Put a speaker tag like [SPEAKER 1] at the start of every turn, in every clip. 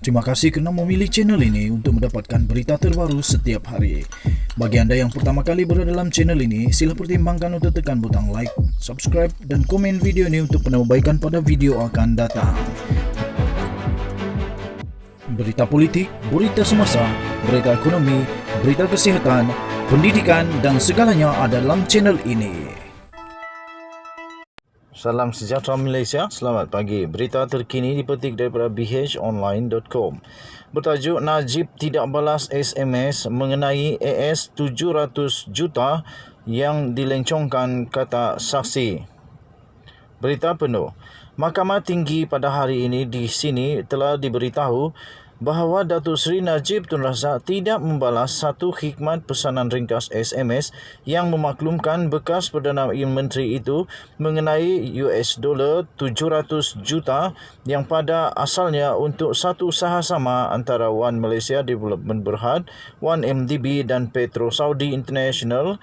[SPEAKER 1] Terima kasih kerana memilih channel ini untuk mendapatkan berita terbaru setiap hari. Bagi anda yang pertama kali berada dalam channel ini, sila pertimbangkan untuk tekan butang like, subscribe dan komen video ini untuk penambahbaikan pada video akan datang. Berita politik, berita semasa, berita ekonomi, berita kesihatan, pendidikan dan segalanya ada dalam channel ini.
[SPEAKER 2] Salam sejahtera Malaysia, selamat pagi. Berita terkini dipetik daripada bhonline.com. Bertajuk Najib tidak balas SMS mengenai AS 700 juta yang dilencongkan, kata saksi. Berita penuh. Mahkamah Tinggi pada hari ini di sini telah diberitahu bahawa Datuk Seri Najib Tun Razak tidak membalas satu khidmat pesanan ringkas SMS yang memaklumkan bekas Perdana Menteri itu mengenai $700 juta yang pada asalnya untuk satu sahasama antara One Malaysia Development Berhad, One MDB dan Petro Saudi International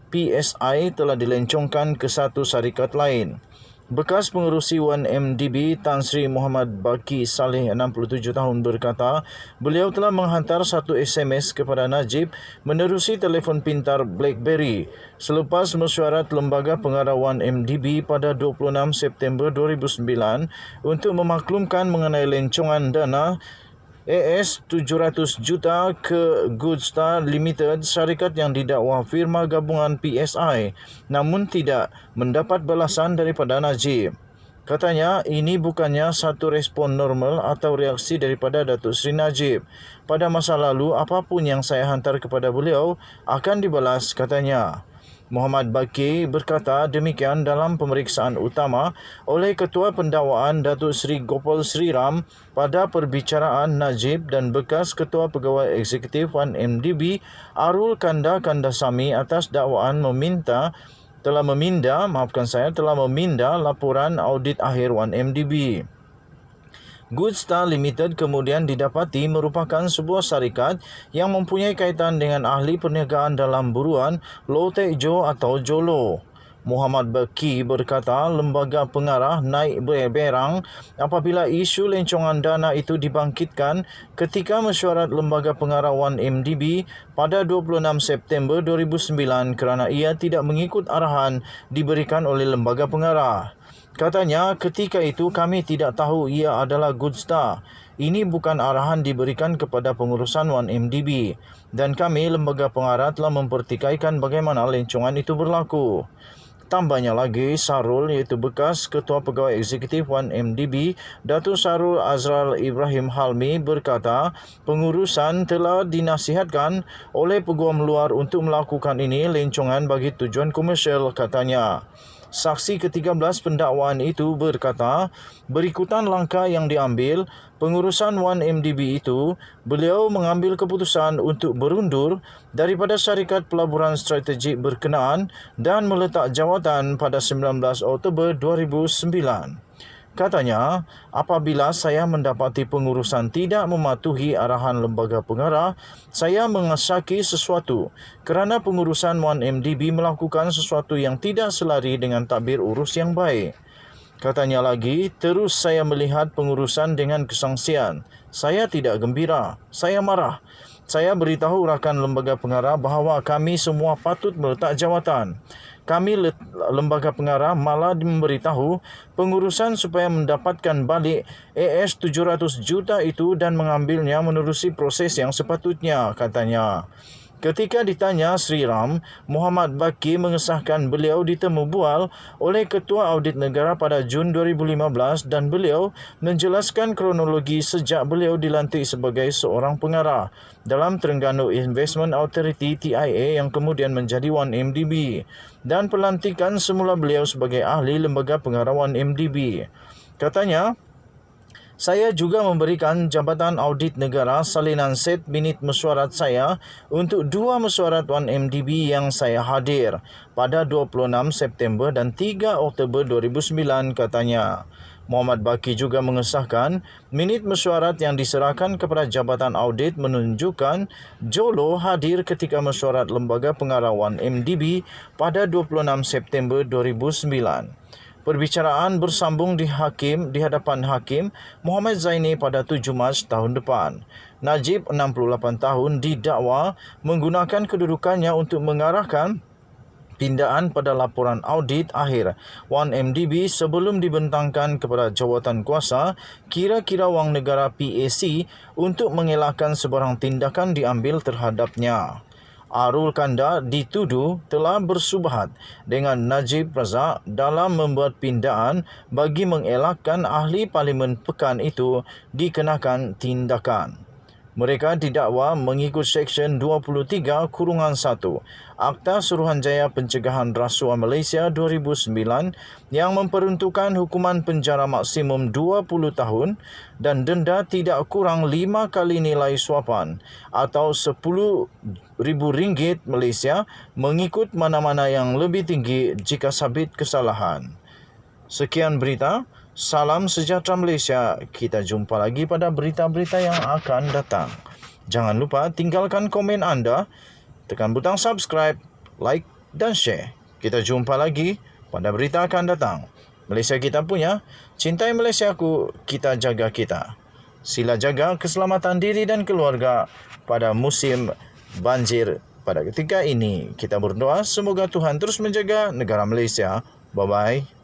[SPEAKER 2] PSI telah dilencongkan ke satu syarikat lain. Bekas pengerusi One MDB Tan Sri Muhammad Baki Saleh 67 tahun berkata beliau telah menghantar satu SMS kepada Najib menerusi telefon pintar BlackBerry selepas mesyuarat Lembaga Pengarah One MDB pada 26 September 2009 untuk memaklumkan mengenai lencongan dana AS 700 juta ke Goodstar Limited, syarikat yang didakwa firma gabungan PSI, namun tidak mendapat balasan daripada Najib. Katanya, ini bukannya satu respon normal atau reaksi daripada Datuk Seri Najib. Pada masa lalu, apapun yang saya hantar kepada beliau akan dibalas, katanya. Muhammad Baki berkata demikian dalam pemeriksaan utama oleh Ketua Pendakwaan Datuk Seri Gopal Sri Ram pada perbicaraan Najib dan bekas Ketua Pegawai Eksekutif One MDB Arul Kandasamy atas dakwaan telah meminda laporan audit akhir One MDB. Goodstar Limited kemudian didapati merupakan sebuah syarikat yang mempunyai kaitan dengan ahli perniagaan dalam buruan Low Tech Joe atau Jolo. Muhammad Baki berkata lembaga pengarah naik berang apabila isu lencongan dana itu dibangkitkan ketika mesyuarat Lembaga Pengarah One MDB pada 26 September 2009 kerana ia tidak mengikut arahan diberikan oleh lembaga pengarah. Katanya, ketika itu kami tidak tahu ia adalah Goodstar. Ini bukan arahan diberikan kepada pengurusan One MDB. Dan kami, lembaga pengarah, telah mempertikaikan bagaimana lencongan itu berlaku. Tambahnya lagi, Sarul iaitu bekas Ketua Pegawai Eksekutif One MDB, Datuk Sarul Azral Ibrahim Halmi berkata pengurusan telah dinasihatkan oleh peguam luar untuk melakukan ini lencongan bagi tujuan komersial, katanya. Saksi ke-13 pendakwaan itu berkata, berikutan langkah yang diambil pengurusan One MDB itu, beliau mengambil keputusan untuk berundur daripada syarikat pelaburan strategik berkenaan dan meletak jawatan pada 19 Oktober 2009. Katanya, apabila saya mendapati pengurusan tidak mematuhi arahan lembaga pengarah, saya mengesaki sesuatu kerana pengurusan One MDB melakukan sesuatu yang tidak selari dengan takbir urus yang baik. Katanya lagi, terus saya melihat pengurusan dengan kesangsian. Saya tidak gembira, saya marah. Saya beritahu rakan lembaga pengarah bahawa kami semua patut meletak jawatan. Kami lembaga pengarah malah memberitahu pengurusan supaya mendapatkan balik AS 700 juta itu dan mengambilnya menerusi proses yang sepatutnya, katanya. Ketika ditanya Sri Ram, Muhammad Baki mengesahkan beliau ditemu bual oleh Ketua Audit Negara pada Jun 2015 dan beliau menjelaskan kronologi sejak beliau dilantik sebagai seorang pengarah dalam Terengganu Investment Authority TIA yang kemudian menjadi One MDB dan pelantikan semula beliau sebagai ahli lembaga pengarah One MDB. Katanya, saya juga memberikan Jabatan Audit Negara salinan set minit mesyuarat saya untuk 2 mesyuarat One MDB yang saya hadir pada 26 September dan 3 Oktober 2009, katanya. Muhammad Baki juga mengesahkan minit mesyuarat yang diserahkan kepada Jabatan Audit menunjukkan Jolo hadir ketika mesyuarat Lembaga Pengarah One MDB pada 26 September 2009. Perbicaraan bersambung di hadapan Hakim Muhammad Zaini pada 7 Mac tahun depan. Najib, 68 tahun, didakwa menggunakan kedudukannya untuk mengarahkan pindaan pada laporan audit akhir 1MDB sebelum dibentangkan kepada jawatan kuasa kira-kira wang negara PAC untuk mengelakkan sebarang tindakan diambil terhadapnya. Arul Kanda dituduh telah bersubhat dengan Najib Razak dalam membuat pindaan bagi mengelakkan ahli parlimen pekan itu dikenakan tindakan. Mereka didakwa mengikut Seksyen 23-1 Akta Suruhanjaya Pencegahan Rasuah Malaysia 2009 yang memperuntukkan hukuman penjara maksimum 20 tahun dan denda tidak kurang 5 kali nilai suapan atau RM10,000 Malaysia mengikut mana-mana yang lebih tinggi jika sabit kesalahan. Sekian berita. Salam sejahtera Malaysia. Kita jumpa lagi pada berita-berita yang akan datang. Jangan lupa tinggalkan komen anda, tekan butang subscribe, like dan share. Kita jumpa lagi pada berita akan datang. Malaysia kita punya, cintai Malaysiaku, kita jaga kita. Sila jaga keselamatan diri dan keluarga pada musim banjir pada ketika ini. Kita berdoa semoga Tuhan terus menjaga negara Malaysia. Bye-bye.